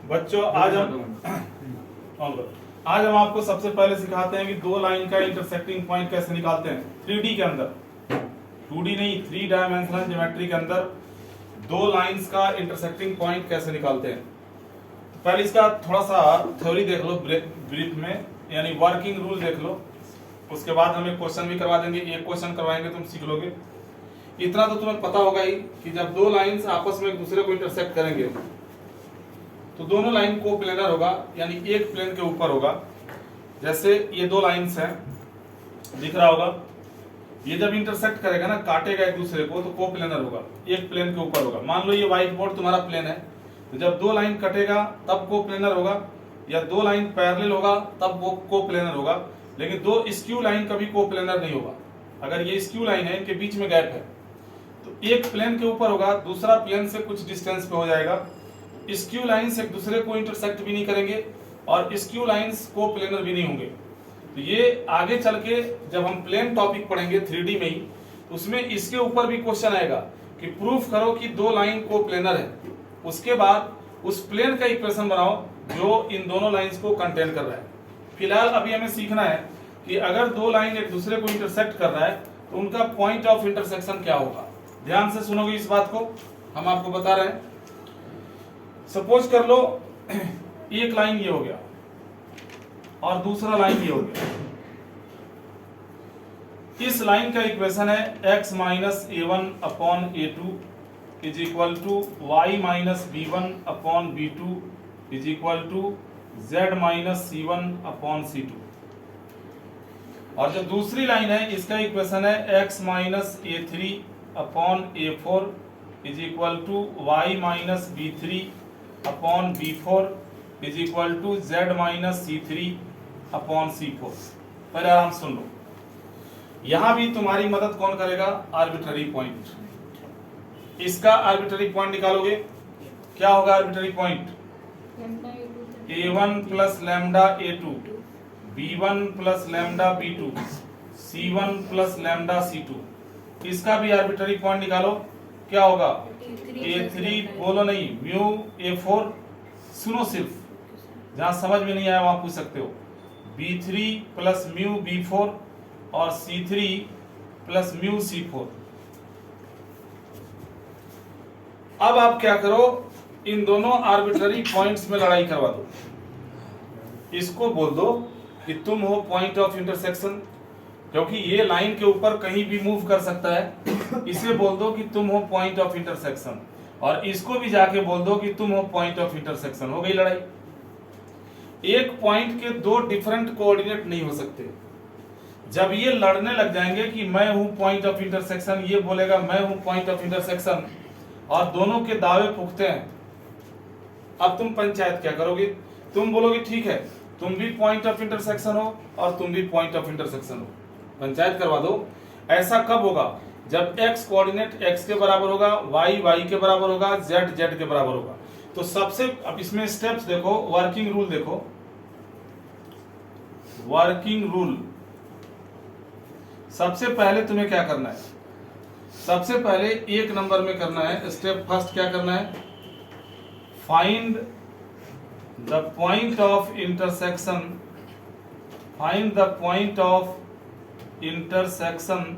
बच्चों आज हम आपको सबसे पहले सिखाते हैं कि दो लाइन का इंटरसेक्टिंग पॉइंट कैसे निकालते हैं 3D के अंदर, 2D नहीं 3 डायमेंशनल ज्योमेट्री के अंदर दो लाइंस का इंटरसेक्टिंग पॉइंट कैसे निकालते हैं। तो पहले इसका थोड़ा सा थ्योरी देख लो ब्रीफ में, यानी वर्किंग रूल देख लो, उसके बाद हम एक क्वेश्चन भी करवा देंगे, एक क्वेश्चन करवाएंगे तुम सीख लोगे। इतना तो तुम्हें पता होगा ही कि जब दो लाइंस आपस में एक दूसरे को इंटरसेक्ट करेंगे तो दोनों लाइन को प्लेनर होगा, यानी एक प्लेन के ऊपर होगा। जैसे ये दो लाइंस हैं, दिख रहा होगा, ये जब इंटरसेक्ट करेगा ना, काटेगा एक दूसरे को, तो को प्लेनर होगा, एक प्लेन के ऊपर होगा। मान लो ये व्हाइट बोर्ड तुम्हारा प्लेन है, तो जब दो लाइन कटेगा तब को प्लेनर होगा, या दो लाइन पैरेलल होगा तब वो को प्लेनर होगा। लेकिन दो स्क्यू लाइन कभी को प्लेनर नहीं होगा। अगर ये स्क्यू लाइन है, इनके बीच में गैप है, तो एक प्लेन के ऊपर होगा, दूसरा प्लेन से कुछ डिस्टेंस पे हो जाएगा। स्क्यू लाइंस एक दूसरे को इंटरसेक्ट भी नहीं करेंगे और स्क्यू लाइंस को प्लेनर भी नहीं होंगे। तो ये आगे चल के जब हम प्लेन टॉपिक पढ़ेंगे 3D में ही, उसमें इसके ऊपर भी क्वेश्चन आएगा कि प्रूफ करो कि दो लाइन को प्लेनर है। उसके बाद उस प्लेन का इक्वेशन बनाओ जो इन दोनों लाइंस को कंटेन कर रहा है। फिलहाल अभी हमें सीखना है कि अगर दो लाइन एक दूसरे को इंटरसेक्ट कर रहा है तो उनका पॉइंट ऑफ इंटरसेक्शन क्या होगा। ध्यान से सुनोगे इस बात को, हम आपको बता रहे हैं। सपोज कर लो एक लाइन ये हो गया और दूसरा लाइन ये हो गया। इस लाइन का इक्वेशन है x minus a1 upon a2 is equal to y minus b1 upon b2 is equal to z minus c1 upon c2। और जो दूसरी लाइन है, इसका इक्वेशन है x minus a3 upon a4 is equal to y minus b3 upon b4 is equal to z minus c3 upon c4। पहले आराम सुन लो, यहां भी तुम्हारी मदद कौन करेगा? Arbitrary point. इसका आर्बिट्ररी पॉइंट निकालोगे, क्या होगा arbitrary point? a1 plus lambda a2, b1 plus lambda b2, c1 plus lambda c2। इसका भी आर्बिट्ररी पॉइंट निकालो, क्या होगा? a3 बोलो नहीं, म्यू a4। सुनो, सिर्फ जहां समझ में नहीं आया वहां पूछ सकते हो। b3 प्लस म्यू b4 और c3 प्लस म्यू c4। अब आप क्या करो, इन दोनों आर्बिट्ररी पॉइंट्स में लड़ाई करवा दो। इसको बोल दो कि तुम हो पॉइंट ऑफ इंटरसेक्शन, क्योंकि ये लाइन के ऊपर कहीं भी मूव कर सकता है। इसे बोल दो कि तुम हो पॉइंट ऑफ इंटरसेक्शन, और इसको भी जाके बोल दो कि तुम हो पॉइंट ऑफ इंटरसेक्शन। हो गई लड़ाई। एक पॉइंट के दो डिफरेंट कोऑर्डिनेट नहीं हो सकते। जब ये लड़ने लग जाएंगे कि मैं हूं पॉइंट ऑफ इंटरसेक्शन, ये बोलेगा मैं हूं पॉइंट ऑफ इंटरसेक्शन, और दोनों के दावे पुख्ते हैं, अब तुम पंचायत क्या करोगे? तुम बोलोगे ठीक है, तुम भी पॉइंट ऑफ इंटरसेक्शन हो और तुम भी पॉइंट ऑफ इंटरसेक्शन हो, पंचायत करवा दो। ऐसा कब होगा? जब x कोऑर्डिनेट x के बराबर होगा, y y के बराबर होगा, z z के बराबर होगा। तो सबसे, अब इसमें स्टेप्स देखो, वर्किंग रूल देखो। वर्किंग रूल, सबसे पहले तुम्हें क्या करना है? सबसे पहले एक नंबर में करना है, स्टेप फर्स्ट क्या करना है? Find the point of intersection, find the point of intersection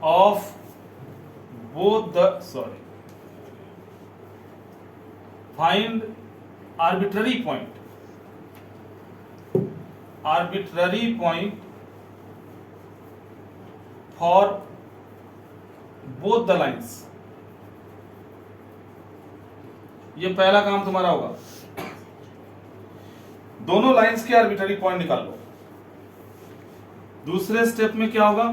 of both the, sorry, find arbitrary point, arbitrary point for both the lines. ये पहला काम तुम्हारा होगा। दोनों लाइंस के आर्बिट्ररी पॉइंट निकाल लो। दूसरे स्टेप में क्या होगा?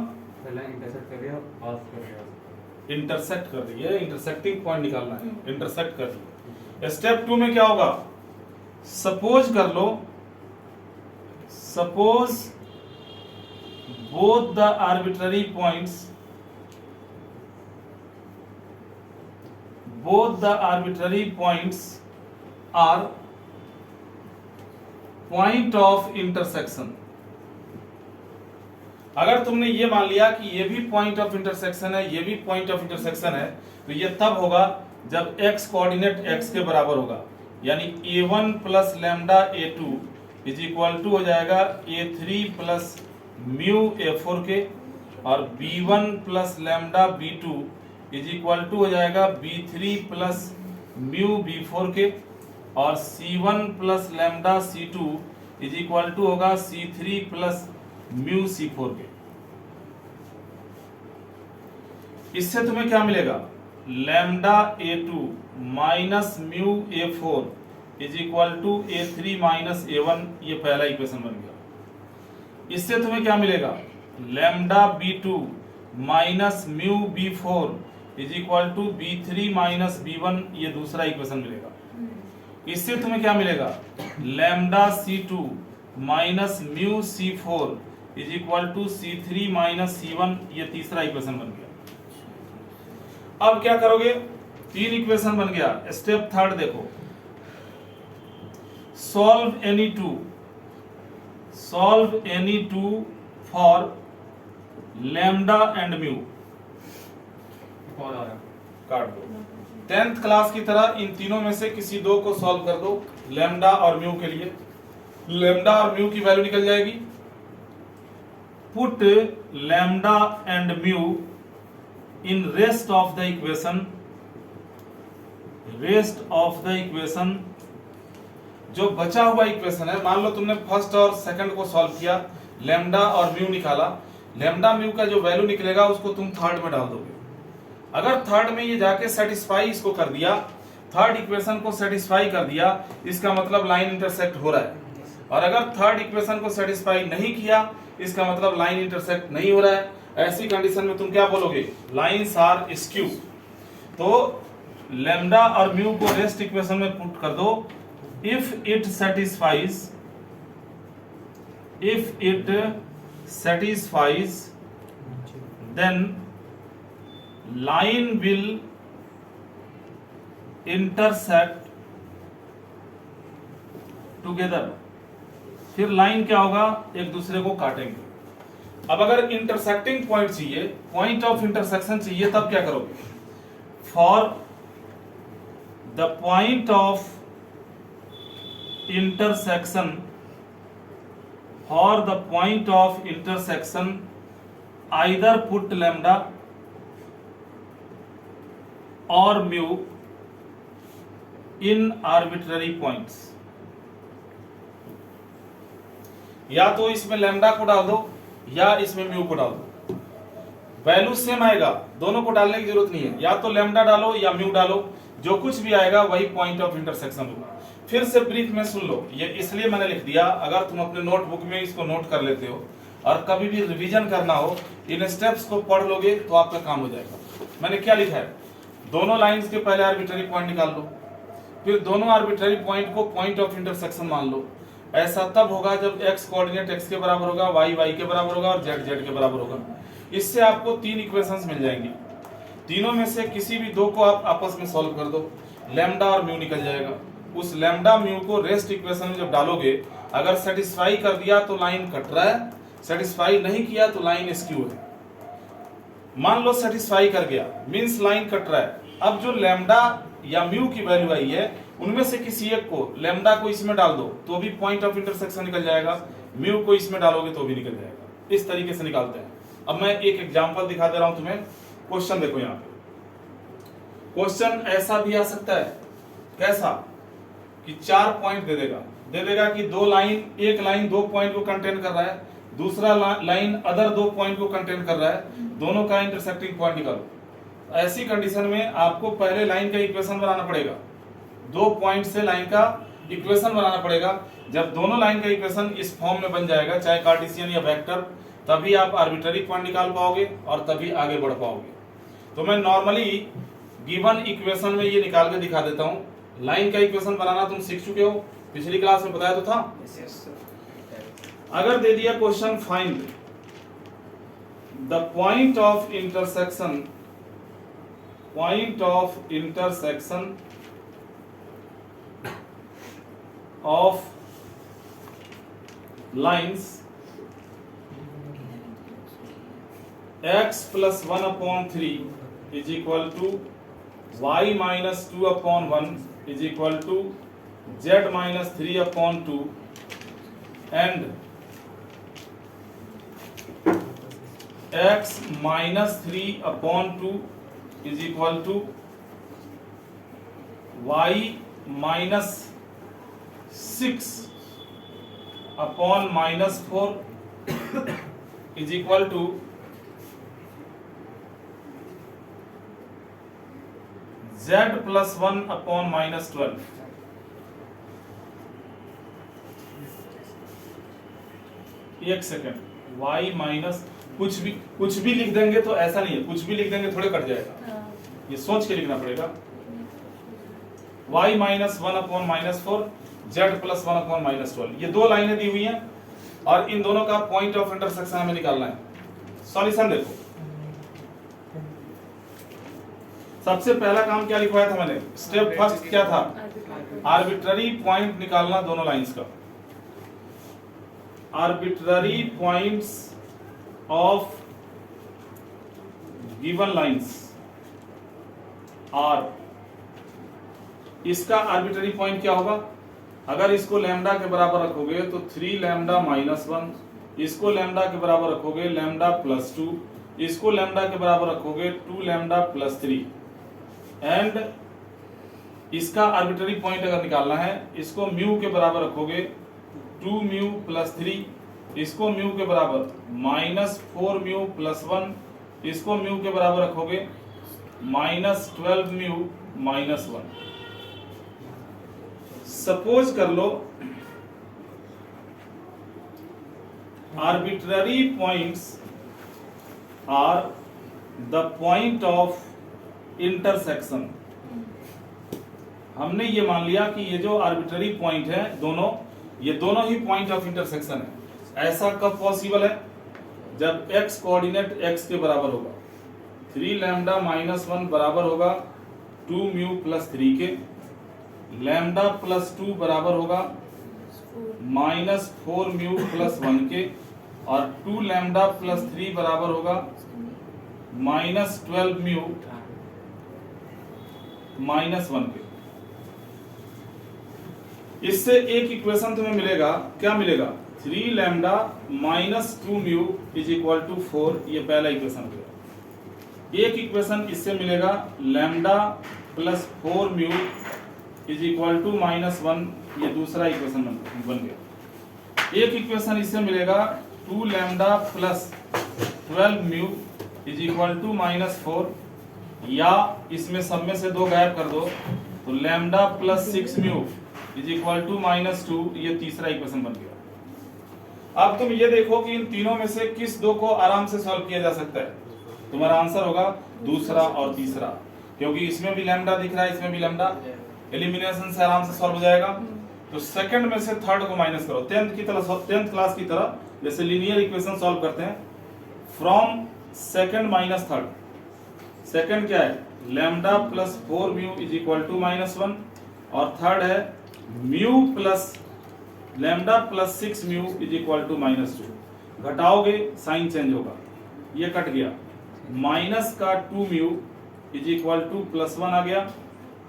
इंटरसेक्ट कर दिया, पास कर दिया, इंटरसेक्ट कर दिया, इंटरसेक्टिंग पॉइंट निकालना है, इंटरसेक्ट कर दिया। स्टेप 2 में क्या होगा? सपोज कर लो, suppose both the arbitrary points, both the arbitrary points are point of intersection। अगर तुमने ये मान लिया कि ये भी पॉइंट ऑफ इंटरसेक्शन है, ये भी पॉइंट ऑफ इंटरसेक्शन है, तो ये तब होगा जब x कोऑर्डिनेट x के बराबर होगा, यानी a1 plus lambda a2 is equal to हो जाएगा a3 प्लस म्यू a4 के, और b1 plus lambda b2 is equal to हो जाएगा b3 प्लस म्यू b4 के, और c1 plus lambda c2 is equal to होगा c3 प्लस म्यू c4 के। इससे तुम्हें क्या मिलेगा, lambda a2 minus mu a4 is equal to a3 minus a1, ये पहला इक्वेशन बन गया। इससे तुम्हें क्या मिलेगा, lambda b2 minus mu b4 is equal to b3 minus b1, ये दूसरा इक्वेशन मिलेगा। इससे तुम्हें क्या मिलेगा, lambda c2 minus mu c4 is equal to c3 minus c1, ये तीसरा इक्वेशन बन गया। अब क्या करोगे, तीन इक्वेशन बन गया। स्टेप थर्ड देखो, solve any two for lambda and mu. कौन आ रहा है? काट दो। 10th क्लास की तरह इन तीनों में से किसी दो को सॉल्व कर दो, लैम्डा और म्यू के लिए। लैम्डा और म्यू की वैल्यू निकल जाएगी। Put lambda and mu in rest of the equation. जो बचा हुआ इक्वेशन है, मान लो तुमने फर्स्ट और सेकंड को सॉल्व किया, लैम्डा और म्यू निकाला, लैम्डा म्यू का जो वैल्यू निकलेगा उसको तुम थर्ड में डाल दोगे। अगर थर्ड में ये जाके सेटिस्फाई इसको कर दिया, थर्ड इक्वेशन को सेटिस्फाई कर दिया, इसका मतलब लाइन इंटरसेक्ट हो रहा है। और अगर थर्ड इक्वेशन को सेटिस्फाई नहीं किया, इसका मतलब लाइन इंटरसेक्ट नहीं हो रहा है। ऐसी कंडीशन में तुम क्या बोलोगे, लाइंस आर स्क्यू। तो लैम्डा और म्यू को रेस्ट इक्वेशन में पुट कर दो। If it satisfies then line will intersect together। फिर लाइन क्या होगा, एक दूसरे को काटेंगे। अब अगर इंटरसेक्टिंग पॉइंट चाहिए, पॉइंट ऑफ इंटरसेक्शन चाहिए, तब क्या करोगे, for the point of intersection either put lambda or mu in arbitrary points। या तो इसमें लैम्डा को डाल दो या इसमें म्यू को डाल दो, वैल्यू सेम आएगा, दोनों को डालने की जरूरत नहीं है। या तो लैम्डा डालो या म्यू डालो, जो कुछ भी आएगा वही पॉइंट ऑफ इंटरसेक्शन होगा। फिर से ब्रीफ में सुन लो, ये इसलिए मैंने लिख दिया, अगर तुम अपने नोटबुक में इसको नोट कर लेते हो और कभी भी रिवीजन करना हो, इन स्टेप्स को पढ़ लोगे तो आपका काम हो जाएगा। मैंने क्या लिखा है, दोनों लाइंस के पहले आर्बिट्ररी पॉइंट निकाल लो, फिर दोनों आर्बिट्ररी पॉइंट को पॉइंट ऑफ इंटरसेक्शन मान लो। ऐसा तब होगा जब x कोऑर्डिनेट x के बराबर होगा, y y के बराबर होगा और z z के बराबर होगा। इससे आपको तीन इक्वेशंस मिल जाएंगी। तीनों में से किसी भी दो को आप आपस में सॉल्व कर दो, लैम्डा और म्यू निकल जाएगा। उस लैम्डा म्यू को रेस्ट इक्वेशन में जब डालोगे, अगर सेटिस्फाई कर दिया तो लाइन कट रहा है, सेटिस्फाई नहीं किया तो लाइन स्क्यू है। मान लो सेटिस्फाई कर गया, मींस लाइन कट रहा है। अब जो लैम्डा या म्यू की वैल्यू आई है, उनमें से किसी एक को, लैम्डा को इसमें डाल दो तो भी पॉइंट ऑफ इंटरसेक्शन निकल जाएगा, म्यू को इसमें डालोगे तो भी निकल जाएगा। इस तरीके से निकालते हैं। अब मैं एक एग्जांपल दिखा दे रहा हूं तुम्हें। क्वेश्चन देखो, यहाँ पे क्वेश्चन ऐसा भी आ सकता है, कैसा कि 4 पॉइंट दे देगा कि दो लाइन, एक लाइन 2 पॉइंट को कंटेन कर रहा है, दूसरा लाइन अदर 2 पॉइंट को कंटेन कर रहा है, दोनों का इंटरसेक्टिंग पॉइंट निकालो। ऐसी कंडीशन में आपको पहले लाइन का इक्वेशन बनाना पड़ेगा, 2 पॉइंट से लाइन का इक्वेशन बनाना पड़ेगा। जब दोनों लाइन का इक्वेशन इस फॉर्म में बन जाएगा, चाहे कार्टेशियन या वेक्टर, तभी आप आर्बिट्ररी पॉइंट निकाल पाओगे और तभी आगे बढ़ पाओगे। तो मैं नॉर्मली गिवन इक्वेशन में ये निकाल के दिखा देता हूँ। लाइन का इक्वेशन बनाना तुम सीख चुके हो, पिछली क्लास में बताया तो था। अगर दे दिया question, find the point of intersection of lines x + 1/3 is equal to y minus 2/1 is equal to z minus 3/2 and x minus 3/2 is equal to y minus 6/-4 is equal to z plus 1/-12। एक second, y minus कुछ भी लिख देंगे तो ऐसा नहीं है, कुछ भी लिख देंगे थोड़े कट जाएगा, ये सोच के लिखना पड़ेगा। y माइनस 1/-4 z प्लस 1/-12, ये दो लाइनें दी हुई हैं और इन दोनों का पॉइंट ऑफ इंटरसेक्शन हमें निकालना है। सॉल्यूशन देखो, सबसे पहला काम क्या लिखवाया था मैंने, स्टेप फर्स्ट क्या था, आर्बिट्ररी पॉइंट निकालना दोनों लाइंस का। Arbitrary points of given lines are, इसका आर्बिट्ररी पॉइंट क्या होगा, अगर इसको लैम्डा के बराबर रखोगे तो 3 लैम्डा माइनस 1, इसको लैम्डा के बराबर रखोगे लैम्डा प्लस 2, इसको लैम्डा के बराबर रखोगे 2 लैम्डा प्लस 3 एंड इसका आर्बिट्ररी पॉइंट अगर निकालना है, इसको म्यू के बराबर रखोगे 2 म्यू प्लस 3, इसको म्यू के बराबर माइनस 4 म्यू प्लस 1, इसको म्यू के बराबर रखोगे माइनस 12 म्यू माइनस 1। सपोज कर लो arbitrary points are the point of intersection. हमने ये मान लिया कि ये जो आर्बिट्ररी पॉइंट है दोनों, ये दोनों ही पॉइंट ऑफ इंटरसेक्शन है। ऐसा कब पॉसिबल है, जब x कोऑर्डिनेट x के बराबर होगा, 3 लैम्डा माइनस 1 बराबर होगा 2 म्यू प्लस 3 के, लैम्डा प्लस 2 बराबर होगा माइनस 4 म्यू प्लस 1 के, और 2 लैम्डा प्लस 3 बराबर होगा माइनस 12 म्यू माइनस 1 के। इससे एक इक्वेशन तुम्हें मिलेगा, क्या मिलेगा, 3 lambda minus 2 mu is equal to 4, ये पहला इक्वेशन मिलेगा। एक इक्वेशन इससे मिलेगा lambda plus 4 mu is equal to minus 1, ये दूसरा इक्वेशन बन गया। एक इक्वेशन इससे मिलेगा 2 lambda plus 12 mu is equal to minus 4, या इसमें सब में से 2 गायब कर दो तो lambda plus 6 mu is equal to minus 2, ये तीसरा इक्वेशन बन गया। अब तुम ये देखो कि इन तीनों में से किस दो को आराम से सॉल्व किया जा सकता है, तुम्हारा आंसर होगा दूसरा और तीसरा, क्योंकि इसमें भी लैम्डा दिख रहा है, इसमें भी लैम्डा, एलिमिनेशन से आराम से सॉल्व हो जाएगा। तो सेकंड में से थर्ड को माइनस करो, 10th क्लास की तरह जैसे लीनियर इक्वेशन सॉल्व करते हैं, from second minus third. Second क्या है, lambda plus 4 mu is equal to minus 1, और थर्ड है mu plus lambda plus 6 mu is equal to minus 2। घटाओगे साइन चेंज होगा, ये कट गया, माइनस का 2 mu is equal to plus 1 आ गया,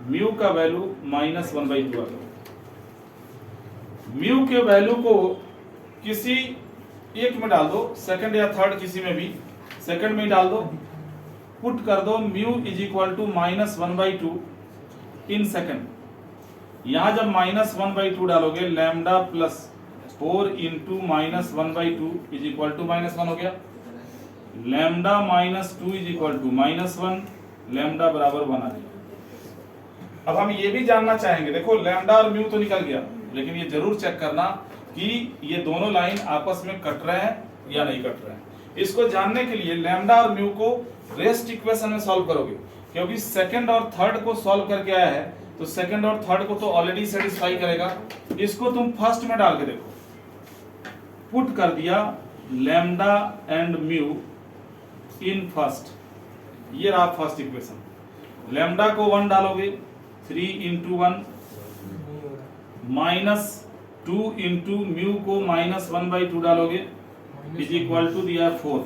म्यू का वैल्यू माइनस 1/2 आ गया। म्यू के वैल्यू को किसी एक में डाल दो, सेकंड या थर्ड किसी में भी, सेकंड में डाल दो, पुट कर दो mu is equal to minus 1/2 in second. यहां जब माइनस 1/2 डालोगे, lambda plus 4 into minus 1/2 is equal to minus 1 हो गया, lambda minus 2 is equal to minus 1, lambda बराबर 1 आ गया। अब हम ये भी जानना चाहेंगे, देखो लैम्डा और म्यू तो निकल गया, लेकिन ये जरूर चेक करना कि ये दोनों लाइन आपस में कट रहे हैं या नहीं कट रहे हैं। इसको जानने के लिए लैम्डा और म्यू को रेस्ट इक्वेशन में सॉल्व करोगे, क्योंकि सेकंड और थर्ड को सॉल्व करके आया है तो सेकंड और थर्ड को तो ऑलरेडी सेटिस्फाई करेगा। इसको तुम फर्स्ट में डाल के देखो, पुट कर दिया lambda and mu in first, ये रहा फर्स्ट इक्वेशन। लैम्डा को 1 डालोगे, 3 इंटू 1, माइनस 2 इंटू म्यू को माइनस 1/2 डालोगे इज इक्वल टू दिया 4,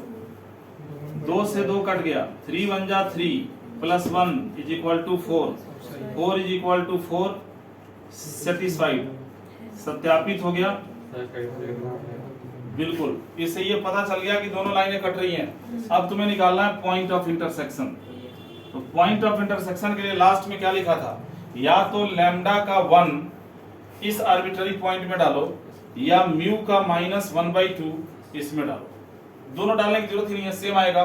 2 से 2 कट गया, 3 1 जा 3, plus 1 is equal to 4, 4 is equal to 4, satisfied, सत्यापित हो गया। बिल्कुल, इससे ये पता चल गया कि दोनों लाइनें कट रही हैं। अब तुम्हें निकालना है पॉइंट ऑफ इंटरसेक्शन। तो पॉइंट ऑफ इंटरसेक्शन के लिए लास्ट में क्या लिखा था, या तो लैम्डा का 1 इस आर्बिट्ररी पॉइंट में डालो, या म्यू का -1/2 इसमें डालो। दोनों डालने की जरूरत ही नहीं है, सेम आएगा।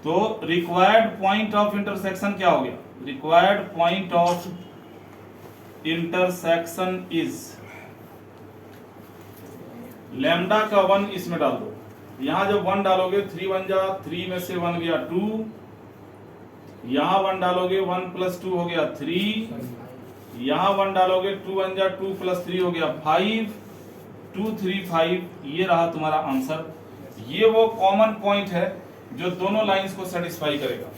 तो रिक्वायर्ड पॉइंट ऑफ इंटरसेक्शन क्या हो गया, required point of intersection is lambda का 1 इसमें डाल दो। यहां जब 1 डालोगे 3 1 जा 3 में से 1 गया 2, यहां 1 डालोगे 1 + 2 हो गया 3, यहां 1 डालोगे 2 1 जा 2 + 3 हो गया 5, 2 3 5। ये रहा तुम्हारा आंसर। ये वो कॉमन पॉइंट है जो दोनों लाइंस को सेटिस्फाई करेगा।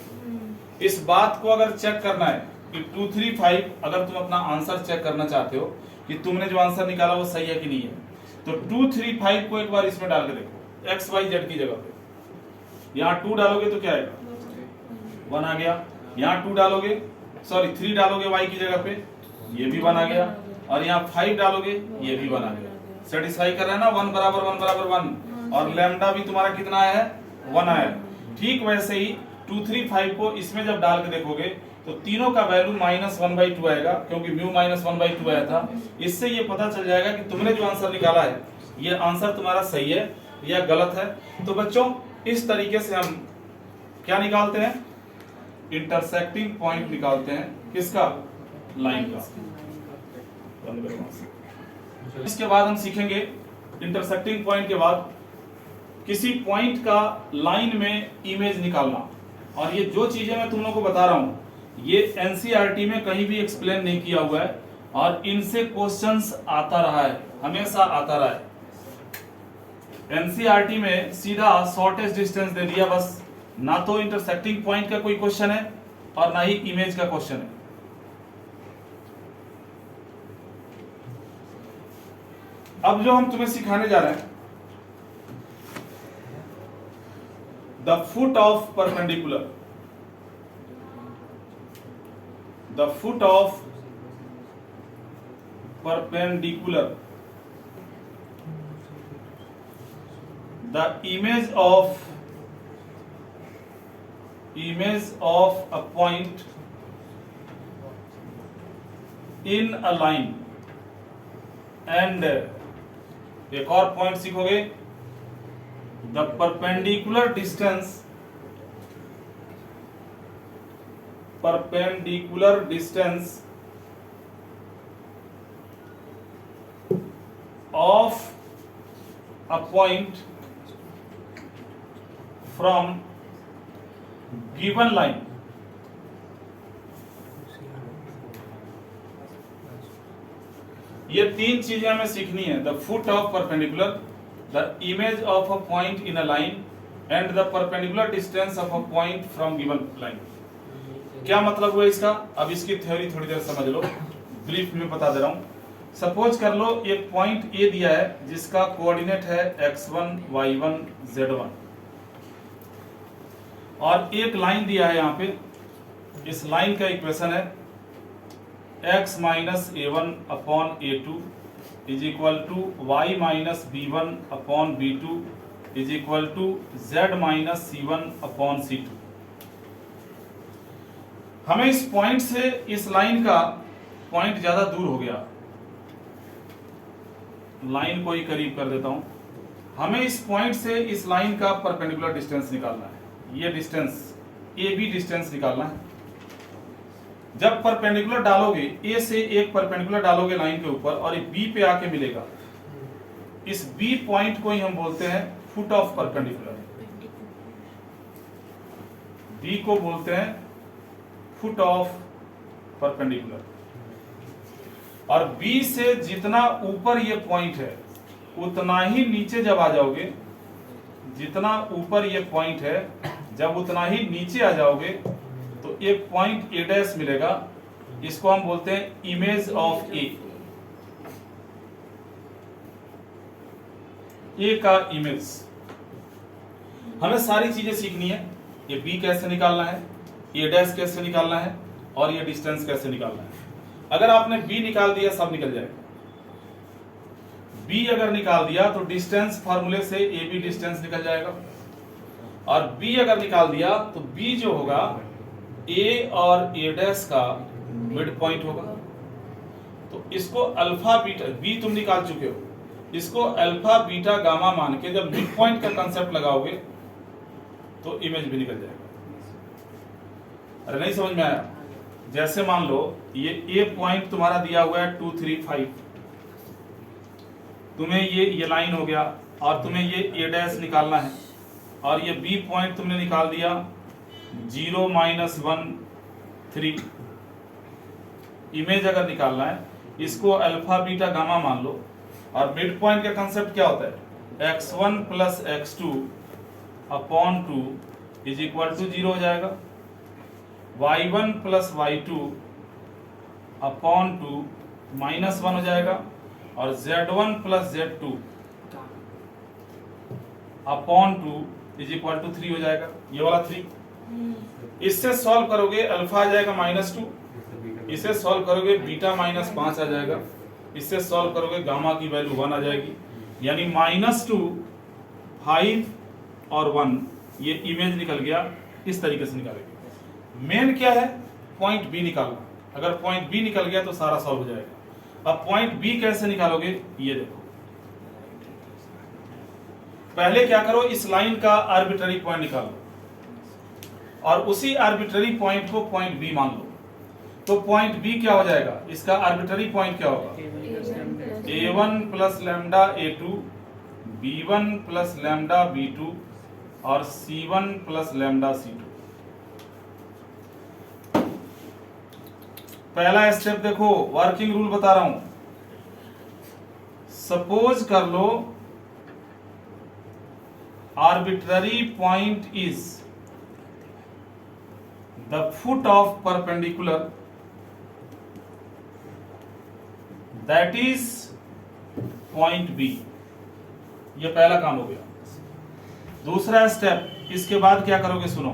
इस बात को अगर चेक करना है कि 2 3 5, अगर तुम अपना आंसर चेक करना चाहते हो कि तुमने जो आंसर निकाला वो सही है कि नहीं है, तो 2 3 5 को एक बार इसमें डाल के देखो, एक्स वाई जेड की जगह पे। यहाँ 2 डालोगे तो क्या आएगा, 1 आ गया। यहाँ 2 डालोगे, सॉरी 3 डालोगे वाई की जगह पे, ये भी 1 आ गया। और यहाँ 5 डालोगे, ये भी 1 आ गया। सेटिस्फाई कर रहा है ना, 1 बराबर 1 बराबर 1। और लैम्डा भी तुम्हारा कितना आया है, 1 आया है। ठीक वैसे ही 2 3 5 को इसमें जब डाल के देखोगे तो तीनों का वैल्यू -1/2 आएगा, क्योंकि म्यू -1/2 आया था। इससे ये पता चल जाएगा कि तुमने जो आंसर निकाला है ये आंसर तुम्हारा सही है या गलत है। तो बच्चों, इस तरीके से हम क्या निकालते हैं, इंटरसेक्टिंग पॉइंट निकालते हैं। किसका, लाइन का। इसके बाद हम सीखेंगे इंटरसेक्टिंग पॉइंट के बाद किसी पॉइंट का लाइन में इमेज निकालना। और ये जो चीजें मैं तुम लोगों को बता रहा हूं ये एनसीईआरटी में कहीं भी एक्सप्लेन नहीं किया हुआ है, और इनसे क्वेश्चंस आता रहा है, हमेशा आता रहा है। एनसीईआरटी में सीधा शॉर्टेस्ट डिस्टेंस दे दिया बस, ना तो इंटरसेक्टिंग पॉइंट का कोई क्वेश्चन है और ना ही इमेज का क्वेश्चन है। अब जो हम तुम्हें सिखाने जा रहे हैं, the foot of perpendicular, the foot of perpendicular, the image of a point in a line, and एक और पॉइंट सीखोगे, the perpendicular distance of a point from given line। ये 3 चीजें हमें सीखनी है, the foot of perpendicular, the image of a point in a line, and the perpendicular distance of a point from given line. क्या मतलब हुआ इसका, अब इसकी थ्योरी थोड़ी देर समझ लो, ब्रीफ में बता दे रहा हूं। सपोज कर लो एक पॉइंट ए दिया है जिसका कोऑर्डिनेट है x1 y1 z1, और एक लाइन दिया है यहाँ पे। इस लाइन का इक्वेशन है x - a1/a2 is equal to y - b1/b2 is equal to z - c1/c2। हमें इस पॉइंट से इस लाइन का पॉइंट ज्यादा दूर हो गया, लाइन को ही करीब कर देता हूं। हमें इस पॉइंट से इस लाइन का परपेंडिकुलर डिस्टेंस निकालना है, ये डिस्टेंस ए बी डिस्टेंस निकालना है। जब परपेंडिकुलर डालोगे, ए से एक परपेंडिकुलर डालोगे लाइन के ऊपर और ये बी पे आके मिलेगा, इस बी पॉइंट को ही हम बोलते हैं फुट ऑफ परपेंडिकुलर। बी को बोलते हैं फुट ऑफ परपेंडिकुलर। और बी से जितना ऊपर ये पॉइंट है उतना ही नीचे जब आ जाओगे, जितना ऊपर ये पॉइंट है जब उतना ही नीचे आ जाओगे तो एक पॉइंट ए डैश मिलेगा, इसको हम बोलते हैं इमेज ऑफ ए का इमेज। हमें सारी चीजें सीखनी है, ये बी कैसे निकालना है, ए डैश कैसे निकालना है और ये डिस्टेंस कैसे निकालना है। अगर आपने बी निकाल दिया सब निकल जाएगा। बी अगर निकाल दिया तो डिस्टेंस फॉर्मूले से ए बी डिस्टेंस निकल जाएगा, और बी अगर निकाल दिया तो बी जो होगा ए और ए डैश का मिड पॉइंट होगा। तो इसको अल्फा बीटा, बी तुम निकाल चुके हो, इसको अल्फा बीटा गामा मान के जब मिड पॉइंट का कंसेप्ट लगाओगे तो इमेज भी निकल जाएगा। अरे नहीं समझ में आया? जैसे मान लो ये ए पॉइंट तुम्हारा दिया हुआ है 2 3 5, तुम्हें ये लाइन हो गया, और तुम्हें ये ए डैश निकालना है, और ये बी पॉइंट तुमने निकाल दिया 0 -1 3। इमेज अगर निकालना है इसको अल्फा बीटा गामा मान लो, और मिड पॉइंट का कंसेप्ट क्या होता है, x1 + x2 upon 2 is equal to 0 हो जाएगा, y1 + y2 अपॉन 2 -1 हो जाएगा, और z1 + z2 upon 2 is equal to 3 हो जाएगा, ये वाला 3। इससे सॉल्व करोगे अल्फा आ जाएगा -2, इसे सॉल्व करोगे बीटा -5 आ जाएगा, इससे सॉल्व करोगे गामा की वैल्यू 1 आ जाएगी, यानी -2 5 और 1 ये इमेज निकल गया। इस तरीके से निकालेंगे। मेन क्या है, पॉइंट बी निकालना। अगर पॉइंट बी निकल गया तो सारा सॉल्व हो जाएगा। अब पॉइंट बी कैसे निकालोगे, ये देखो। पहले क्या करो, इस लाइन का आर्बिट्ररी पॉइंट निकालो, और उसी आर्बिट्ररी पॉइंट को पॉइंट बी मान लो। तो पॉइंट बी क्या हो जाएगा, इसका आर्बिट्ररी पॉइंट क्या होगा, a1 + lambda a2, b1 + lambda b2 और c1 + लैम्डा c2। पहला स्टेप देखो, वर्किंग रूल बता रहा हूं। सपोज कर लो arbitrary point is the foot of perpendicular, that is point B. ये पहला काम हो गया। दूसरा स्टेप, इसके बाद क्या करोगे, सुनो।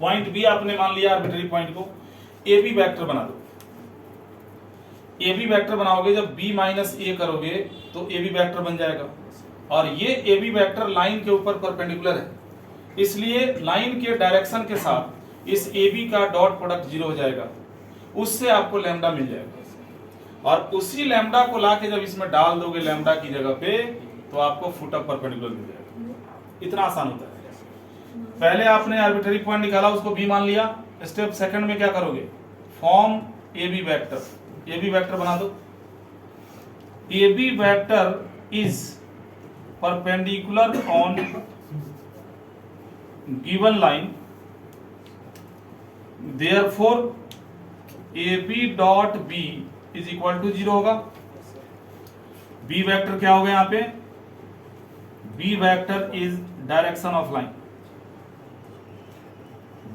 पॉइंट बी आपने मान लिया आर्बिट्ररी पॉइंट को, ए बी वेक्टर बना दो। ए बी वेक्टर बनाओगे, जब बी - a करोगे तो ए बी वेक्टर बन जाएगा, और ये ए बी वेक्टर लाइन के ऊपर परपेंडिकुलर है, इसलिए लाइन के डायरेक्शन के साथ इस ए बी का डॉट प्रोडक्ट 0 हो जाएगा, उससे आपको लैम्डा मिल जाएगा, और उसी लैम्डा को लाके जब इसमें डाल दोगे लैम्डा की जगह पे, तो आपको फुट ऑफ परपेंडिकुलर मिल जाएगा। इतना आसान होता है। पहले आपने आर्बिट्ररी पॉइंट निकाला, उसको बी मान लिया। स्टेप सेकंड में क्या करोगे, form A B vector. A B vector बना दो। A B vector is perpendicular on given line, therefore A B dot B is equal to 0 होगा। बी वेक्टर क्या होगा, यहां पे B vector is direction of line,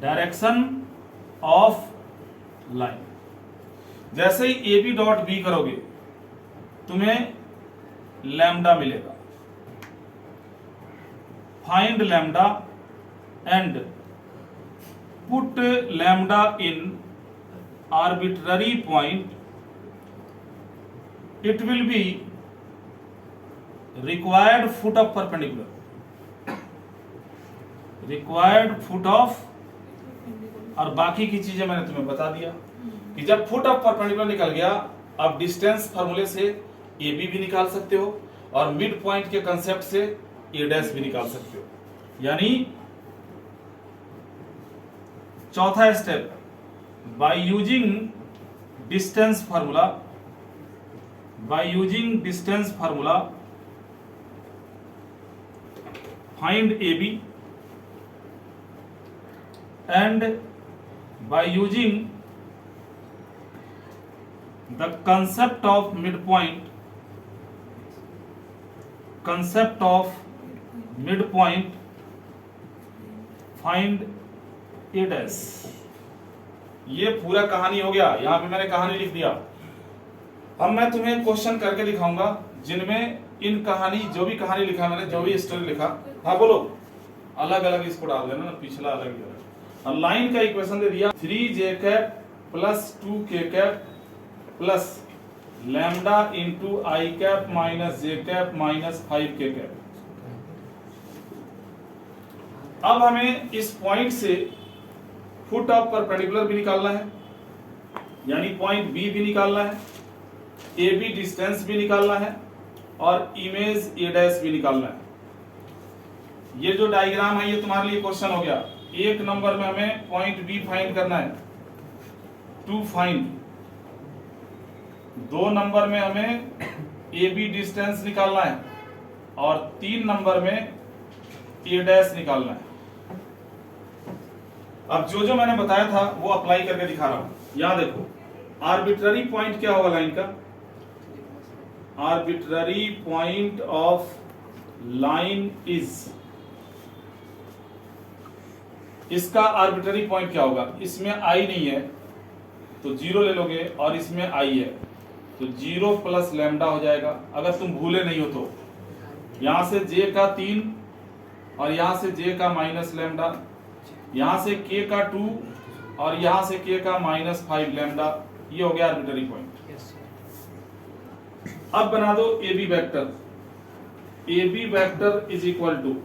direction of line. जैसे ही A B dot B करोगे तुम्हें lambda मिलेगा। Find lambda and put lambda in arbitrary point, it will be required foot of perpendicular, required foot of, और बाकी की चीजें मैंने तुम्हें बता दिया कि जब फुट ऑफ परपेंडिकुलर निकल गया, अब डिस्टेंस फार्मूले से ए बी भी निकाल सकते हो, और मिड पॉइंट के कंसेप्ट से ए डैश भी निकाल सकते हो। यानी चौथा step, by using distance formula, by using distance formula find AB, and by using the concept of midpoint, find A dash। ये पूरा कहानी हो गया। यहां पे मैंने कहानी लिख दिया। अब मैं तुम्हें क्वेश्चन करके दिखाऊंगा जिनमें इन कहानी, जो भी कहानी लिखा मैंने, जो भी स्टोरी लिखा, हाँ बोलो, अलग अलग इसको डाल देना ना, पिछला अलग ही अलग। और लाइन का इक्वेशन दे दिया 3j cap plus 2k cap plus lambda into i cap minus j cap minus 5k cap. अब हमें इस पॉइंट से फुट ऑफ परपेंडिकुलर भी निकालना है, यानी पॉइंट बी भी निकालना है, ए बी डिस्टेंस भी निकालना है और इमेज ए डैश भी निकालना है। ये जो डायग्राम है ये तुम्हारे लिए क्वेश्चन हो गया। एक नंबर में हमें पॉइंट बी फाइंड करना है, टू फाइंड। 2 नंबर में हमें ए बी डिस्टेंस निकालना है और 3 नंबर में ए डैश निकालना है। अब जो जो मैंने बताया था वो अप्लाई करके दिखा रहा हूं। यहां देखो, आर्बिट्ररी पॉइंट क्या होगा लाइन का? Arbitrary point of line is, इसका आर्बिट्ररी पॉइंट क्या होगा? इसमें आई नहीं है तो 0 ले लोगे और इसमें आई है तो 0 प्लस लैम्डा हो जाएगा। अगर तुम भूले नहीं हो तो यहां से j का 3 और यहां से j का माइनस लैम्डा, यहां से k का 2 और यहां से k का माइनस 5 लैम्डा, ये हो गया आर्बिट्ररी पॉइंट। अब बना दो A B vector. A B vector is equal to,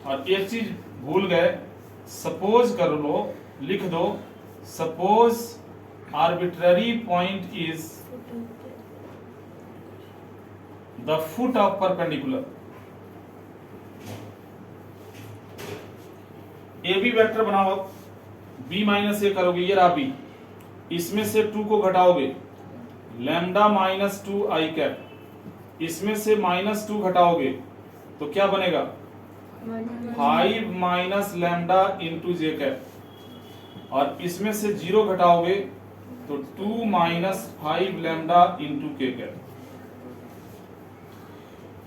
और एक चीज भूल गए, सपोज कर लो, लिख दो, suppose arbitrary point is the foot of perpendicular. A B vector बनाओ, बी माइनस ए करोगे, ये रहा बी, इसमें से 2 को घटाओगे, लैम्डा माइनस 2 आई कैप, इसमें से माइनस 2 घटाओगे तो क्या बनेगा? 5 minus lambda into J cap, और इसमें से 0 घटाओगे तो 2 minus 5 lambda into K cap.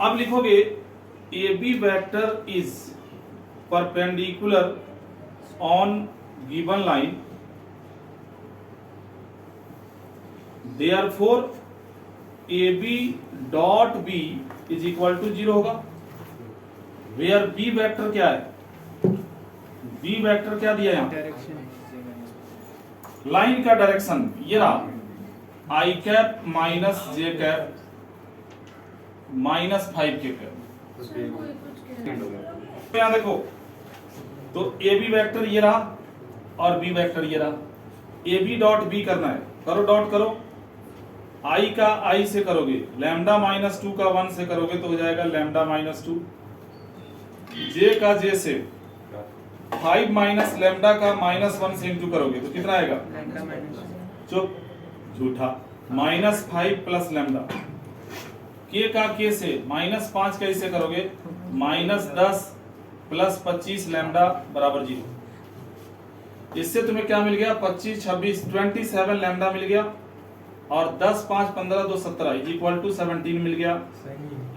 अब लिखोगे A B vector is perpendicular on given line, therefore AB dot B is equal to 0 होगा। वेयर B वेक्टर क्या है? B वेक्टर क्या दिया यहां? लाइन का डायरेक्शन ये रहा, आई cap minus j cap minus 5k cap. यहां देखो तो ए बी वेक्टर ये रहा और बी वेक्टर ये रहा। ए बी डॉट बी करना है, करो, डॉट करो। आई का आई से करोगे, लैम्डा माइनस 2 का 1 से करोगे तो हो जाएगा लैम्डा माइनस 2। जे का जे से 5 माइनस लैम्डा का माइनस 1 से इंटू करोगे तो कितना आएगा? चुप, झूठा, माइनस 5 प्लस लैम्डा। के का के से माइनस 5 कैसे करोगे? माइनस 10 प्लस 25 लैम्डा बराबर 0। इससे तुम्हें क्या मिल गया? 25 26 27 लैम्डा मिल गया, और 10 5 15 2 17 इज इक्वल टू 17 मिल गया।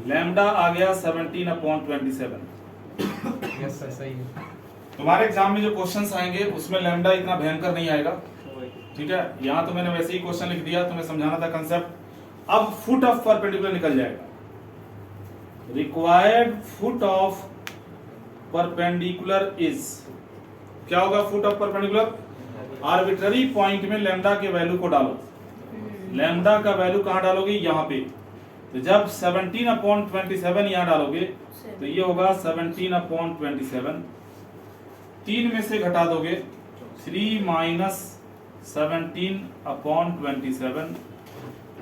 लैम्डा आ गया 17/27। यस सर, सही है। तुम्हारे एग्जाम में जो क्वेश्चंस आएंगे उसमें लैम्डा इतना भयंकर नहीं आएगा, ठीक है। यहाँ तो मैंने वैसे ही क्वेश्चन लिख दिया, तुम्हें समझाना था कंसेप्ट। अब फुट ऑफ परपेंडिकुलर निकल जाएगा। Required foot of perpendicular is, क्या होगा foot of perpendicular? Arbitrary point में लैम्डा के वैल्यू को डालो। लैम्डा का वैल्यू कहाँ डालोगे? यहाँ पे। तो जब 17/27 यहाँ डालोगे तो ये होगा 17/27। 3 में से घटा दोगे 3 माइनस 17/27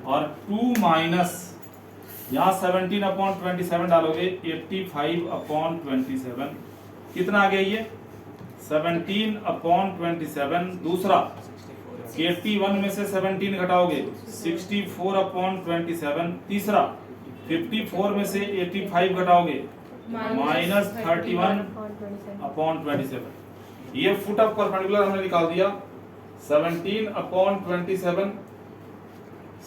और 2 माइनस यहाँ 17/27 डालोगे 85/27। कितना आ गया ये? 17/27। दूसरा 81 में से 17 घटाओगे 64/27। तीसरा 54 में से 85 घटाओगे माइनस 31/27। ये फुट ऑफ परपेंडिकुलर हमने निकाल दिया। 17/27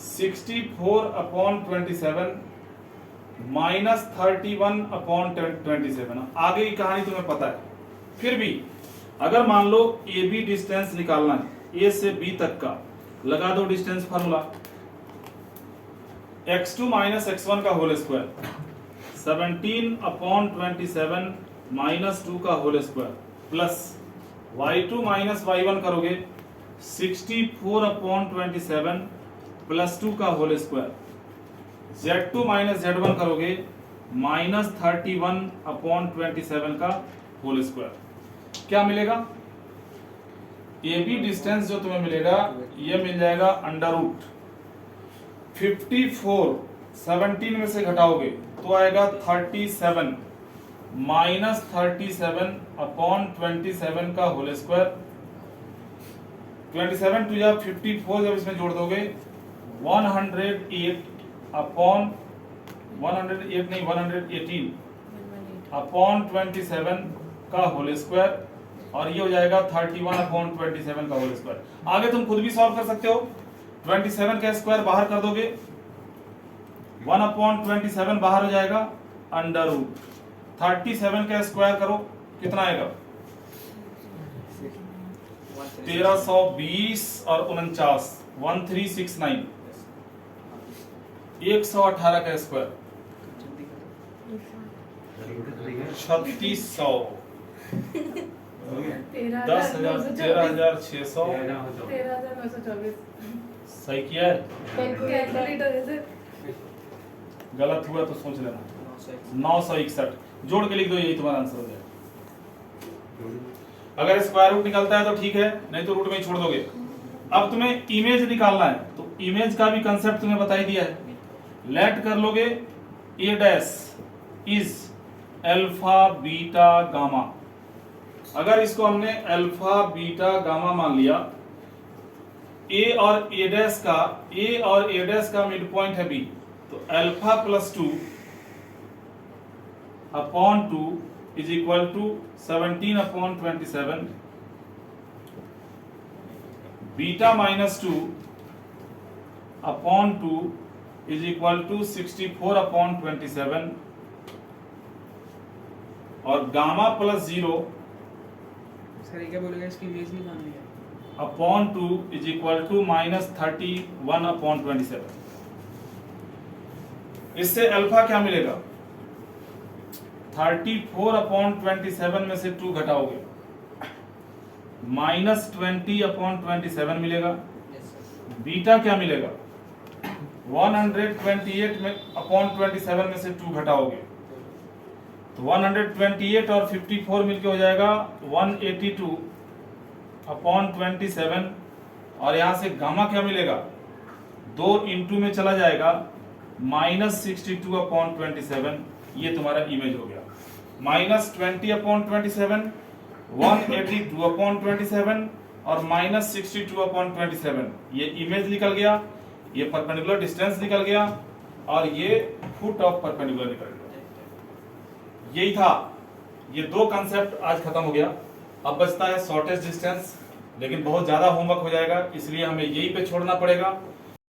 64/27 माइनस 31/27। आगे की कहानी तुम्हें पता है। फिर भी अगर मान लो ए बी डिस्टेंस निकालना है, ए से बी तक का, लगा दो distance formula. x2 minus x1 का होल स्क्वायर 17/27 माइनस 2 का whole square plus y2 minus y1 करोगे 64/27 प्लस 2 का whole square, z2 minus z1 करोगे माइनस 31/27 का होल स्क्वायर। क्या मिलेगा? ए बी डिस्टेंस जो तुम्हें मिलेगा ये मिल जाएगा अंडर रूट 54 17 में से घटाओगे तो आएगा 37 माइनस 37/27 का होल स्क्वायर। 27 टू या 54 जब इसमें जोड़ दोगे 118/27 का होल स्क्वायर और ये हो जाएगा 31/27 का होल स्क्वायर। आगे तुम खुद भी सॉल्व कर सकते हो। 27 का स्क्वायर बाहर कर दोगे 1/27 बाहर हो जाएगा अंडर रूट 37 का स्क्वायर करो कितना आएगा 1320 और 49 1369 118 का स्क्वायर 3600 10,000 13,600 13,924 सही किया है? कैलकुलेटर है सर। गलत हुआ तो सोच लेना। 961 जोड़ के लिख दो, यही तुम्हारा आंसर हो जाएगा। अगर स्क्वायर रूट निकलता है तो ठीक है, नहीं तो रूट में ही छोड़ दोगे। अब तुम्हें इमेज निकालना है तो इमेज का भी कंसेप्ट तुम्हें बता ही दिया है। लेट कर लोगे a dash is alpha beta gamma. अगर इसको हमने अल्फा बीटा गामा मान लिया, ए और ए डैश का मिड पॉइंट है बी, तो alpha plus 2/2 is equal to 17/27, beta minus 2/2 is equal to 64/27 और गामा प्लस 0 सर ये क्या बोलेगा, इसकी इमेज निकालनी है। (2) इज इक्वल टू माइनस 31/27। इससे अल्फा क्या मिलेगा 34/27 में से 2 घटाओगे माइनस 20/27 मिलेगा। बीटा क्या मिलेगा 128/27 में से 2 घटाओगे तो 128 और 54 मिलके हो जाएगा 182/27 और यहां से गामा क्या मिलेगा 2 इंटू में चला जाएगा माइनस 62/27। ये तुम्हारा इमेज हो गया माइनस 20/27, 182/27 और माइनस 62/27। ये इमेज निकल गया, ये परपेंडिकुलर डिस्टेंस निकल गया और ये फुट ऑफ परपेंडिकुलर निकल गया। यही था, ये 2 कंसेप्ट आज खत्म हो गया। अब बचता है शॉर्टेस्ट डिस्टेंस, लेकिन बहुत ज्यादा होमवर्क हो जाएगा इसलिए हमें यही पे छोड़ना पड़ेगा।